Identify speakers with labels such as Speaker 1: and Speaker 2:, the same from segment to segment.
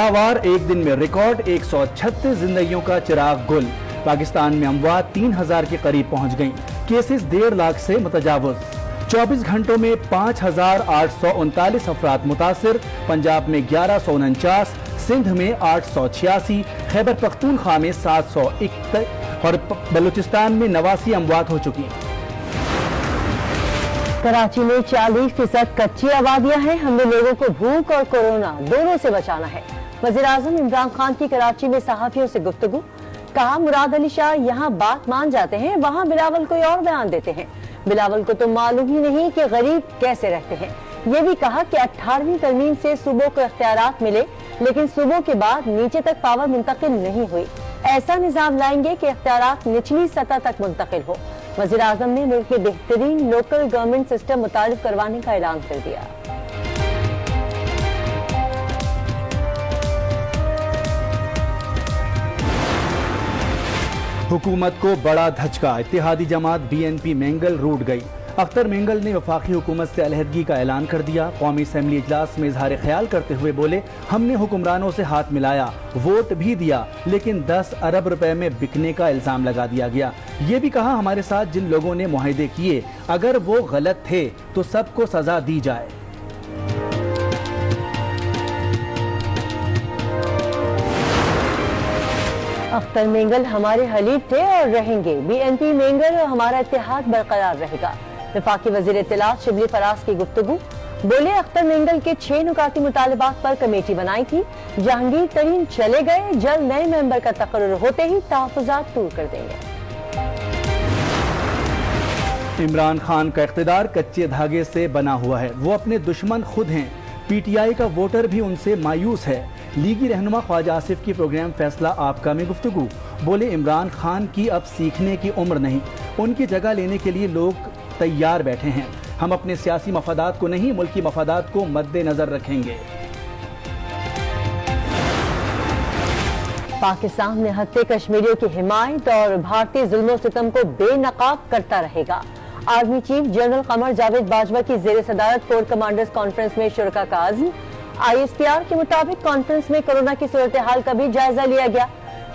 Speaker 1: शुक्रवार एक दिन में रिकॉर्ड 136 जिंदगियों का चिराग गुल। पाकिस्तान में अमवात 3000 के करीब पहुंच गईं। केसेस 1.5 लाख से मुतजावज। 24 घंटों में 5839 अफराद मुतासिर। पंजाब में 1149, सिंध में 886, खैबर पख्तूनख्वा में 761 और बलूचिस्तान में 89 अमवात हो चुकी।
Speaker 2: कराची में 40% कच्ची आबादियां हैं। हमने लोगों को भूख और कोरोना दोनों से बचाना है। वज़ीर-ए-आज़म इमरान खान की कराची में सहाफियों से गुफ्तगू। कहा, मुराद अली शाह यहाँ बात मान जाते हैं, वहाँ बिलावल कोई और बयान देते हैं। बिलावल को तो मालूम ही नहीं कि गरीब कैसे रहते हैं। ये भी कहा कि 18वीं तरमीम से सूबों को इख्तियारात मिले, लेकिन सूबों के बाद नीचे तक पावर मुंतकिल नहीं हुई। ऐसा निजाम लाएंगे कि इख्तियारात निचली सतह तक मुंतकिल हो। वज़ीर-ए-आज़म ने मुल्क में बेहतरीन लोकल गवर्नमेंट सिस्टम मुतारिफ करवाने का ऐलान कर दिया।
Speaker 1: हुकूमत को बड़ा धचका। इत्तेहादी जमात BNP मेंगल रूठ गई। अख्तर मेंगल ने वफाकी हुकूमत से अलहदगी का ऐलान कर दिया। कौमी असम्बली इजलास में इजहार ख्याल करते हुए बोले, हमने हुक्मरानों से हाथ मिलाया, वोट भी दिया, लेकिन 10 अरब रुपए में बिकने का इल्जाम लगा दिया गया। ये भी कहा, हमारे साथ जिन लोगों ने मुआहदे किए, अगर वो गलत थे तो सबको सजा दी जाए।
Speaker 2: अख्तर मेंगल हमारे हलीफ थे और रहेंगे। BNP मेंगल और हमारा इत्तेहाद बरकरार रहेगा। वफाकी वजीर इत्तलात शिबली फराज की गुफ्तगू। बोले, अख्तर मेंगल के 6 नुकाती मुतालबात पर कमेटी बनाई थी। जहांगीर तरीन चले गए, जल्द नए मेंबर का तकर्रुर होते ही तहफ़्फ़ुज़ात दूर कर देंगे।
Speaker 1: इमरान खान का इख्तिदार कच्चे धागे से बना हुआ है। वो अपने दुश्मन खुद हैं। PTI का वोटर भी उनसे मायूस है। लीगी रहनुमा ख्वाजा आसिफ की प्रोग्राम फैसला आपका में गुफ्तगू। बोले, इमरान खान की अब सीखने की उम्र नहीं, उनकी जगह लेने के लिए लोग तैयार बैठे हैं। हम अपने सियासी मफादात को नहीं, मुल्की मफादात को मद्देनजर रखेंगे।
Speaker 2: पाकिस्तान में हत्या कश्मीरियों की हिमायत और भारतीय जुल्म सितम को बेनकाब करता रहेगा। Army chief general Qamar Javed Bajwa की जेर सदारत कोर कमांडर्स कॉन्फ्रेंस में शुरका का अज़्म। ISPR के मुताबिक कॉन्फ्रेंस में कोरोना की सूरत हाल का भी जायजा लिया गया।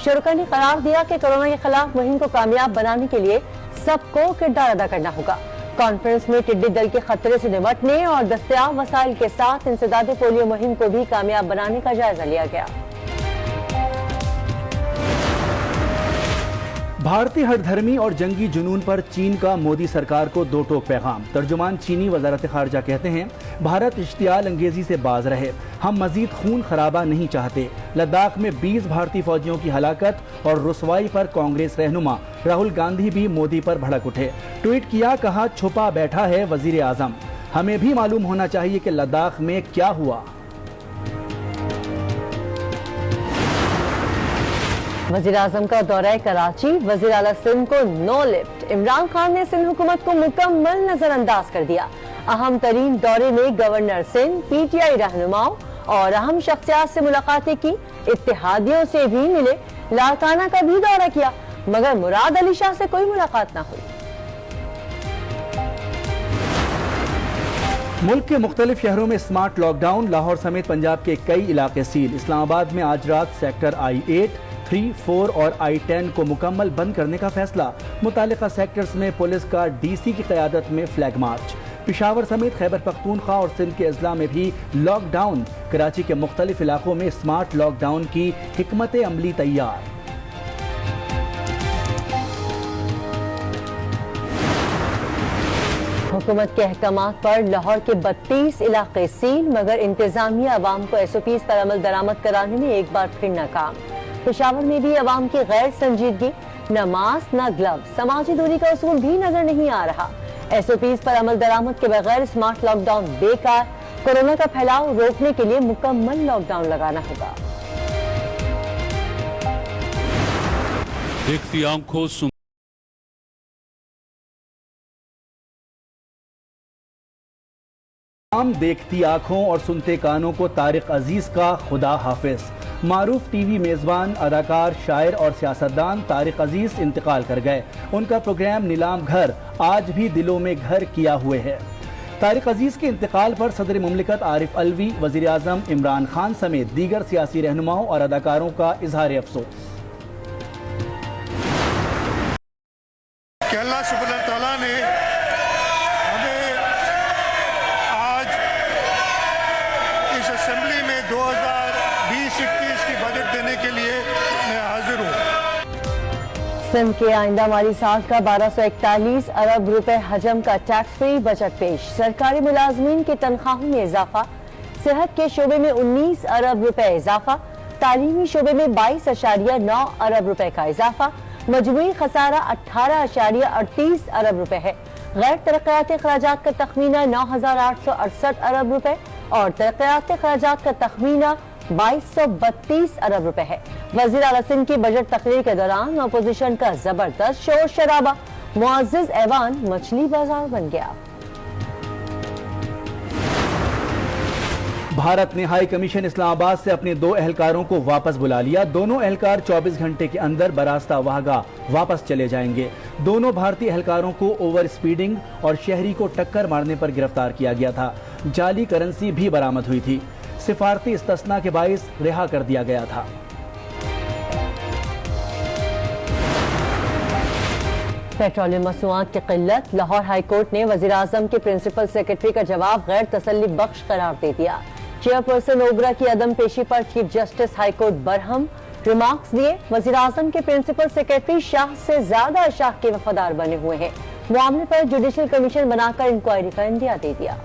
Speaker 2: शुरका ने करार दिया कि कोरोना के खिलाफ मुहिम को कामयाब बनाने के लिए सबको किरदार अदा करना होगा। कॉन्फ्रेंस में टिड्डी दल के खतरे से निपटने और दस्तयाब वसाइल के साथ इंसदाद पोलियो मुहिम को भी कामयाब बनाने का जायजा लिया गया।
Speaker 1: भारतीय हठधर्मी और जंगी जुनून पर चीन का मोदी सरकार को दो टोक पैगाम। तर्जुमान चीनी वजारत खारजा कहते हैं, भारत इश्तियाल अंगेजी से बाज रहे, हम मजीद खून खराबा नहीं चाहते। लद्दाख में 20 भारतीय फौजियों की हलाकत और रुसवाई पर कांग्रेस रहनुमा राहुल गांधी भी मोदी पर भड़क उठे। ट्वीट किया, कहा, छुपा बैठा है वजीर आजम, हमें भी मालूम होना चाहिए कि लद्दाख में क्या हुआ।
Speaker 2: वज़ीर आज़म का दौरा कराची, वज़ीर आला सिंध को नो लिफ्ट। इमरान खान ने सिंध हुकूमत को मुकम्मल नजरअंदाज कर दिया। अहम तरीन दौरे में गवर्नर सिंध, PTI रहनुमाओं और अहम शख्सियात से मुलाकातें की। इत्तेहादियों से भी मिले, लाड़काना का भी दौरा किया, मगर मुराद अली शाह से कोई मुलाकात न हुई।
Speaker 1: मुल्क के मुख्तलिफ शहरों में स्मार्ट लॉकडाउन। लाहौर समेत पंजाब के कई इलाके सील। इस्लामाबाद में आज रात सेक्टर I8, 3, 4 और I10 को मुकम्मल बंद करने का फैसला। मुतालिका सेक्टर्स में पुलिस का DC की क़यादत में फ्लैग मार्च। पिशावर समेत खैबर पख्तूनख्वा और सिंध के अजला में भी लॉकडाउन। कराची के मुख्तलिफ इलाकों में स्मार्ट लॉकडाउन की हिकमत अमली तैयार।
Speaker 2: हुकूमत के अहकामात पर लाहौर के 32 इलाके सील, मगर इंतजामिया अवाम को SOPs पर अमल दरामद कराने में एक बार फिर नाकाम। पिशावर में भी अवाम की गैर संजीदगी, न मास्क न ग्लव, समाजी दूरी का उसूल भी नजर नहीं आ रहा। SOPs पर अमल दरामद के बगैर स्मार्ट लॉकडाउन बेकार। कोरोना का फैलाव रोकने के लिए मुकम्मल लॉकडाउन लगाना होगा।
Speaker 3: देखती आंखों
Speaker 1: देखती आंखों और सुनते कानों को तारिक अजीज का खुदा हाफिज। मारूफ TV मेजबान, अदाकार, शायर और सियासतदान तारिक अजीज इंतकाल कर गए। उनका प्रोग्राम नीलाम घर आज भी दिलों में घर किया हुए है। طارق عزیز کے انتقال پر صدر مملکت عارف علوی، وزیر اعظم عمران خان سمیت دیگر سیاسی رہنماؤں اور اداکاروں کا اظہار افسوس۔
Speaker 3: کہ اللہ سبحانہ تعالیٰ نے ہمیں آج اس اسمبلی میں 2020-21 کی بجٹ دینے کے لیے میں حاضر ہوں۔
Speaker 2: سندھ کے آئندہ مالی سال کا 1241 ارب روپے حجم کا ٹیکس فری بجٹ پیش۔ سرکاری ملازمین کی تنخواہوں میں اضافہ، صحت کے شعبے میں 19 ارب روپے اضافہ، تعلیمی شعبے میں 22.9 ارب روپے کا اضافہ، مجموعی خسارہ 18.38 ارب روپے ہے۔ غیر ترقیاتی اخراجات کا تخمینہ 9,868 ارب روپے اور ترقیاتی اخراجات کا تخمینہ 2232 ارب روپے ہے۔ وزیر اعلیٰ سندھ کی بجٹ تقریر کے دوران اپوزیشن کا زبردست شور شرابہ، معزز ایوان مچھلی بازار بن گیا۔
Speaker 1: بھارت نے ہائی کمیشن اسلام آباد سے اپنے 2 اہلکاروں کو واپس بلا لیا۔ دونوں اہلکار 24 گھنٹے کے اندر براستہ واہگہ واپس چلے جائیں گے۔ دونوں بھارتی اہلکاروں کو اوور سپیڈنگ اور شہری کو ٹکر مارنے پر گرفتار کیا گیا تھا۔ جعلی کرنسی بھی برآمد ہوئی تھی۔ سفارتی استثناء کے باعث رہا کر دیا گیا تھا۔
Speaker 2: پیٹرولیم مصنوعات کی قلت، لاہور ہائی کورٹ نے وزیر اعظم کے پرنسپل سیکرٹری کا جواب غیر تسلی بخش قرار دے دیا۔ چیئرپرسن اوگرا کی عدم پیشی پر چیف جسٹس ہائی کورٹ برہم ریمارکس دیے۔ وزیر اعظم کے پرنسپل سیکرٹری شاہ سے زیادہ شاہ کے وفادار بنے ہوئے ہیں۔ معاملے پر جوڈیشل کمیشن بنا کر انکوائری کا اندیا دے دیا۔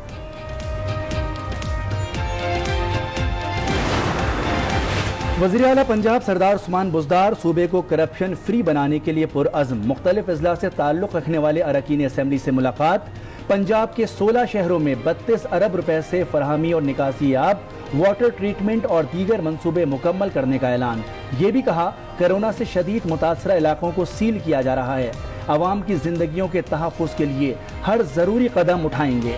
Speaker 1: وزیر اعلیٰ پنجاب سردار عثمان بزدار صوبے کو کرپشن فری بنانے کے لیے پرعزم۔ مختلف اضلاع سے تعلق رکھنے والے اراکین اسمبلی سے ملاقات۔ پنجاب کے 16 شہروں میں 32 ارب روپے سے فراہمی اور نکاسی آب، واٹر ٹریٹمنٹ اور دیگر منصوبے مکمل کرنے کا اعلان۔ یہ بھی کہا کورونا سے شدید متاثرہ علاقوں کو سیل کیا جا رہا ہے، عوام کی زندگیوں کے تحفظ کے لیے ہر ضروری قدم اٹھائیں گے۔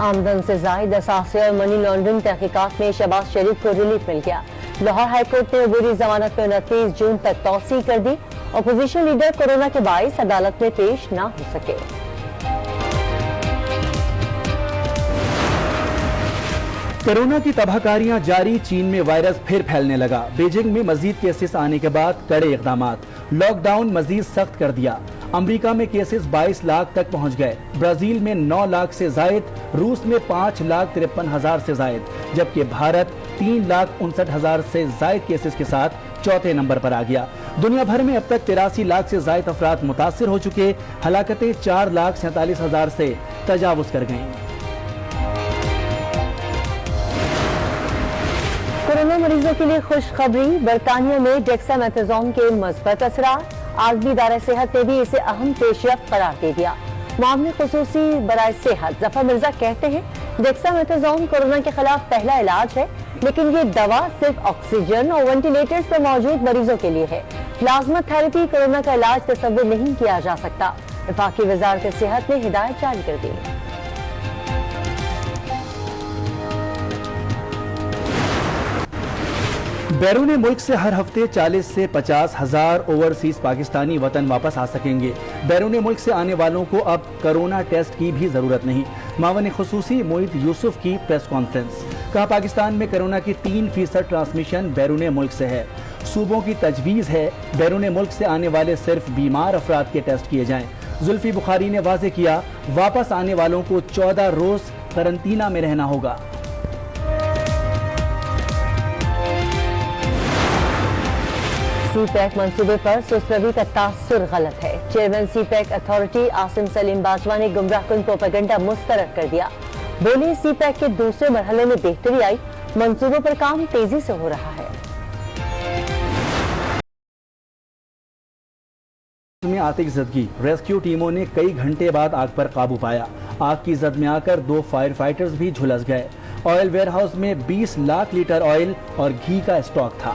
Speaker 2: آمدن سے زائد اثاثے اور منی لانڈرنگ تحقیقات میں شہباز شریف کو ریلیف مل گیا۔ لاہور ہائی کورٹ نے عبوری ضمانت میں 29 جون تک توسیع کر دی۔ اپوزیشن لیڈر کورونا کے باعث عدالت میں پیش نہ ہو سکے۔
Speaker 1: کورونا کی تباہ کاریاں جاری، چین میں وائرس پھر پھیلنے لگا۔ بیجنگ میں مزید کیسز آنے کے بعد کڑے اقدامات، لاک ڈاؤن مزید سخت کر دیا۔ امریکہ میں کیسز 22 لاکھ تک پہنچ گئے، برازیل میں 9 لاکھ سے زائد، روس میں 5,53,000 سے زائد، جبکہ بھارت 3,59,000 سے زائد کیسز کے ساتھ چوتھے نمبر پر آ گیا۔ دنیا بھر میں اب تک 83 لاکھ سے زائد افراد متاثر ہو چکے، ہلاکتیں 4,47,000 سے تجاوز کر گئیں۔
Speaker 2: کورونا مریضوں کے لیے خوشخبری، برطانیہ میں ڈیکسامیتھازون کے مثبت اثرات، عالمی ادارہ صحت نے بھی اسے اہم پیش رفت قرار دے دیا۔ معاملے خصوصی برائے صحت ظفر مرزا کہتے ہیں ڈیکسامیتھازون کورونا کے خلاف پہلا علاج ہے، لیکن یہ دوا صرف آکسیجن اور وینٹیلیٹرز پر موجود مریضوں کے لیے ہے۔ پلازما تھراپی کورونا کا علاج تصور نہیں کیا جا سکتا۔ وفاقی وزارت صحت نے ہدایت جاری کر دی۔
Speaker 1: بیرون ملک سے ہر ہفتے 40 سے 50 ہزار اوورسیز پاکستانی وطن واپس آ سکیں گے۔ بیرون ملک سے آنے والوں کو اب کرونا ٹیسٹ کی بھی ضرورت نہیں۔ معاون خصوصی معید یوسف کی پریس کانفرنس، کہا پاکستان میں کرونا کی 3% ٹرانسمیشن بیرون ملک سے ہے۔ صوبوں کی تجویز ہے بیرون ملک سے آنے والے صرف بیمار افراد کے ٹیسٹ کیے جائیں۔ زلفی بخاری نے واضح کیا واپس آنے والوں کو 14 روز قرنطینہ میں رہنا ہوگا۔
Speaker 2: سی پیک منصوبے پر سست روی کا تاثر غلط ہے۔ Chairman CPEC authority Asim Saleem Bajwa نے گمراہ کن پروپیگنڈا مسترد کر دیا۔ بولے سی پیک کے دوسرے مرحلے میں بہتری آئی، منصوبوں پر کام تیزی سے ہو رہا ہے۔
Speaker 1: میں آتش زدگی، ریسکیو ٹیموں نے کئی گھنٹے بعد آگ پر قابو پایا۔ آگ کی زد میں آ کر 2 فائر فائٹرز بھی جھلس گئے۔ آئل ویئر ہاؤس میں 20 لاکھ لیٹر آئل اور گھی کا اسٹاک تھا۔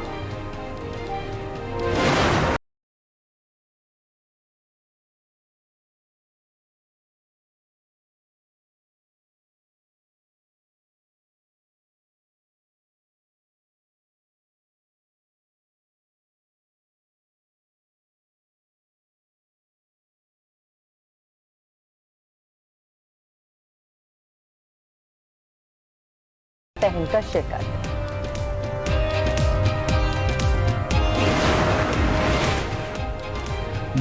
Speaker 2: پہن کر شرکت۔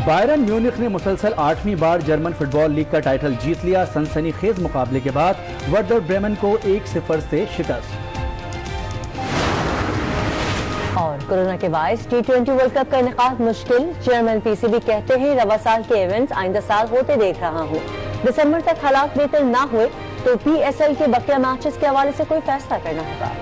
Speaker 1: بائرن میونخ نے مسلسل 8ویں بار جرمن فٹ بال لیگ کا ٹائٹل جیت لیا۔ سنسنی خیز مقابلے کے بعد وردر بریمن کو 1-0 سے شکست۔
Speaker 2: اور کورونا کے باعث T20 ورلڈ کپ کا انعقاد مشکل، چیئرمین پی سی بی کہتے ہیں رواں سال کے ایونٹس آئندہ سال ہوتے دیکھ رہا ہوں، دسمبر تک حالات بہتر نہ ہوئے تو PSL کے بقیہ میچز کے حوالے سے کوئی فیصلہ کرنا ہوگا۔